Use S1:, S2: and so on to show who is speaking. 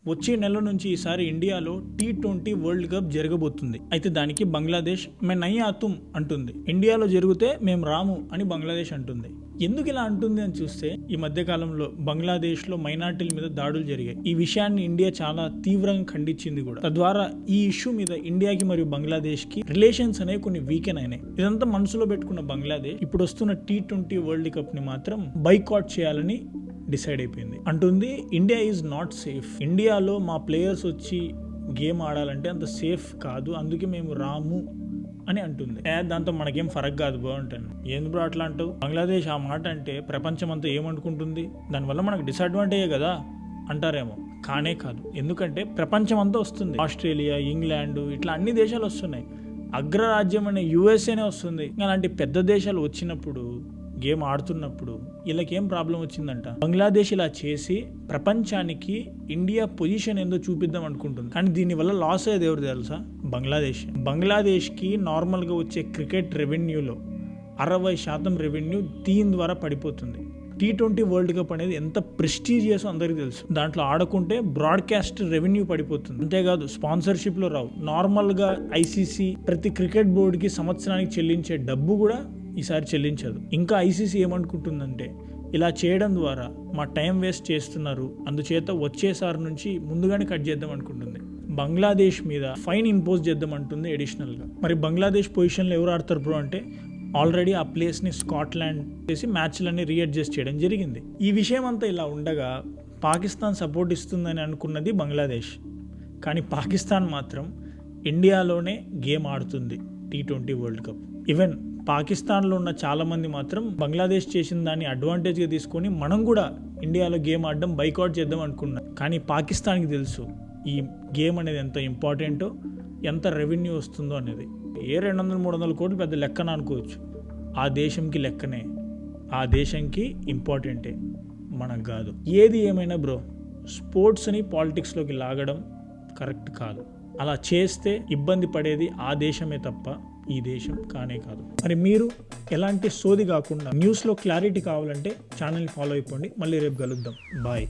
S1: వచ్చే నెల నుంచి ఈసారి ఇండియాలో T20 వరల్డ్ కప్ జరగబోతుంది. అయితే దానికి బంగ్లాదేశ్ మే నహీ ఆతుమ్ అంటుంది. ఇండియాలో జరిగితే మేము రాము అని బంగ్లాదేశ్ అంటుంది. ఎందుకు ఇలా అంటుంది అని చూస్తే ఈ మధ్య కాలంలో బంగ్లాదేశ్ లో మైనార్టీల మీద దాడులు జరిగాయి. ఈ విషయాన్ని ఇండియా చాలా తీవ్రంగా ఖండించింది కూడా. తద్వారా ఈ ఇష్యూ మీద ఇండియాకి మరియు బంగ్లాదేశ్ కి రిలేషన్స్ అనేవి కొన్ని వీకెన్ అయినాయి. ఇదంతా మనసులో పెట్టుకున్న బంగ్లాదేశ్ ఇప్పుడు వస్తున్న T20 వరల్డ్ కప్ ని మాత్రం బైకాట్ చేయాలని డిసైడ్ అయిపోయింది. అంటుంది ఇండియా ఈజ్ నాట్ సేఫ్. ఇండియాలో మా ప్లేయర్స్ వచ్చి గేమ్ ఆడాలంటే అంత సేఫ్ కాదు, అందుకే మేము రాము అని అంటుంది. దాంతో మనకేం ఫరక్ కాదు బ్రో అంటాను. ఏంది బ్రో అట్లా అంటావు? బంగ్లాదేశ్ ఆ మాట అంటే ప్రపంచం అంతా ఏమనుకుంటుంది, దానివల్ల మనకు డిసడ్వాంటేజే కదా అంటారేమో. కానే కాదు, ఎందుకంటే ప్రపంచం అంతా వస్తుంది. ఆస్ట్రేలియా, ఇంగ్లాండ్ ఇట్లా అన్ని దేశాలు వస్తున్నాయి. అగ్రరాజ్యం అనే యూఎస్ఏనే వస్తుంది. అలాంటి పెద్ద దేశాలు వచ్చినప్పుడు గేమ్ ఆడుతున్నప్పుడు వీళ్ళకేం ప్రాబ్లం వచ్చిందంట. బంగ్లాదేశ్ ఇలా చేసి ప్రపంచానికి ఇండియా పొజిషన్ ఏందో చూపిద్దాం అనుకుంటుంది. కానీ దీనివల్ల లాస్ అయ్యేది ఎవరు తెలుసా? బంగ్లాదేశ్కి నార్మల్గా వచ్చే క్రికెట్ రెవెన్యూలో 60% రెవెన్యూ దీని ద్వారా పడిపోతుంది. T20 వరల్డ్ కప్ అనేది ఎంత ప్రెస్టీజియస్ అందరికీ తెలుసు. దాంట్లో ఆడుకుంటే బ్రాడ్కాస్ట్ రెవెన్యూ పడిపోతుంది. అంతేకాదు స్పాన్సర్షిప్లో రావు. నార్మల్గా ఐసీసీ ప్రతి క్రికెట్ బోర్డుకి సంవత్సరానికి చెల్లించే డబ్బు కూడా ఈసారి చెల్లించదు. ఇంకా ఐసీసీ ఏమనుకుంటుందంటే ఇలా చేయడం ద్వారా మా టైం వేస్ట్ చేస్తున్నారు, అందుచేత వచ్చేసారి నుంచి ముందుగానే కట్ చేద్దాం అనుకుంటుంది. బంగ్లాదేశ్ మీద ఫైన్ ఇంపోజ్ చేద్దాం అంటుంది అడిషనల్గా. మరి బంగ్లాదేశ్ పొజిషన్లో ఎవరు ఆడతారు బ్రో అంటే ఆల్రెడీ ఆ ప్లేస్ని స్కాట్లాండ్ చేసి మ్యాచ్లన్నీ రీఅడ్జస్ట్ చేయడం జరిగింది. ఈ విషయం అంతా ఇలా ఉండగా పాకిస్తాన్ సపోర్ట్ ఇస్తుందని అనుకున్నది బంగ్లాదేశ్. కానీ పాకిస్తాన్ మాత్రం ఇండియాలోనే గేమ్ ఆడుతుంది T20 వరల్డ్ కప్. ఈవెన్ పాకిస్తాన్లో ఉన్న చాలామంది మాత్రం బంగ్లాదేశ్ చేసిన దాన్ని అడ్వాంటేజ్గా తీసుకొని మనం కూడా ఇండియాలో గేమ్ ఆడడం బైకాట్ చేద్దాం అనుకున్నాం. కానీ పాకిస్తాన్కి తెలుసు ఈ గేమ్ అనేది ఎంత ఇంపార్టెంటో, ఎంత రెవెన్యూ వస్తుందో అనేది. 200-300 కోట్లు పెద్ద లెక్కన అనుకోవచ్చు. ఆ దేశంకి లెక్కనే, ఆ దేశంకి ఇంపార్టెంటే, మనకు కాదు. ఏది ఏమైనా బ్రో, స్పోర్ట్స్ని పాలిటిక్స్లోకి లాగడం కరెక్ట్ కాదు. అలా చేస్తే ఇబ్బంది పడేది ఆ దేశమే తప్ప ఈ దేశం కానే కాదు. మరి మీరు ఎలాంటి సోది కాకుండా న్యూస్లో క్లారిటీ కావాలంటే ఛానల్ని ఫాలో అయిపోండి. మళ్ళీ రేపు కలుద్దాం. బాయ్.